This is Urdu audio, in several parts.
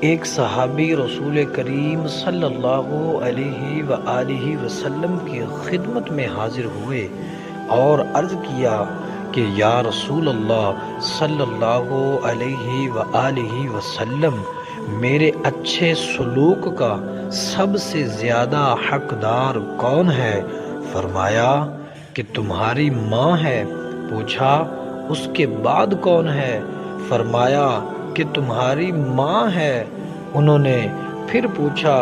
ایک صحابی رسول کریم صلی اللہ علیہ وآلہ وسلم کی خدمت میں حاضر ہوئے اور عرض کیا کہ یا رسول اللہ صلی اللہ علیہ وآلہ وسلم، میرے اچھے سلوک کا سب سے زیادہ حقدار کون ہے؟ فرمایا کہ تمہاری ماں ہے۔ پوچھا اس کے بعد کون ہے؟ فرمایا کہ تمہاری ماں ہے۔ انہوں نے پھر پوچھا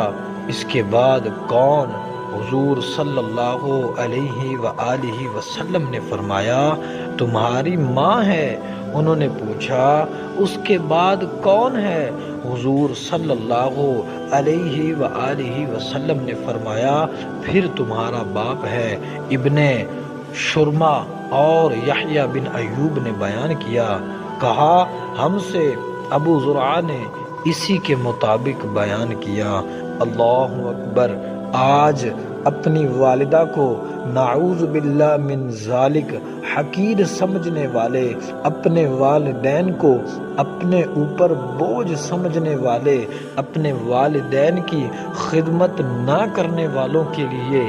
اس کے بعد کون؟ حضور صلی اللہ علیہ وآلہ وسلم نے فرمایا تمہاری ماں ہے۔ انہوں نے پوچھا اس کے بعد کون ہے؟ حضور صلی اللہ علیہ وآلہ وسلم نے فرمایا پھر تمہارا باپ ہے۔ ابن شرما اور یحییٰ بن ایوب نے بیان کیا، کہا ہم سے ابو زرعہ نے اسی کے مطابق بیان کیا۔ اللہ اکبر۔ آج اپنی والدہ کو نعوذ باللہ من ذالک حقیر سمجھنے والے، اپنے والدین کو اپنے اوپر بوجھ سمجھنے والے، اپنے والدین کی خدمت نہ کرنے والوں کے لیے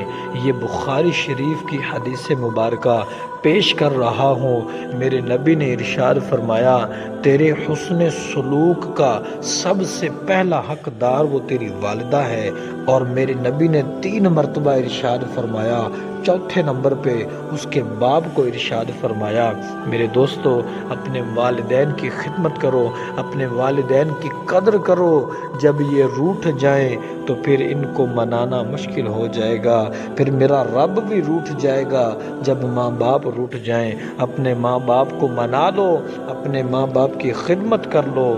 یہ بخاری شریف کی حدیث مبارکہ پیش کر رہا ہوں۔ میرے نبی نے ارشاد فرمایا تیرے حسن سلوک کا سب سے پہلا حقدار وہ تیری والدہ ہے، اور میرے نبی نے 3 مرتبہ ارشاد فرمایا، چوتھے نمبر پہ اس کے باپ کو ارشاد فرمایا۔ میرے دوستو، اپنے والدین کی خدمت کرو، اپنے والدین کی قدر کرو۔ جب یہ روٹھ جائیں تو پھر ان کو منانا مشکل ہو جائے گا، پھر میرا رب بھی روٹھ جائے گا۔ جب ماں باپ روٹھ جائیں، اپنے ماں باپ کو منا لو، اپنے ماں باپ کی خدمت کر لو۔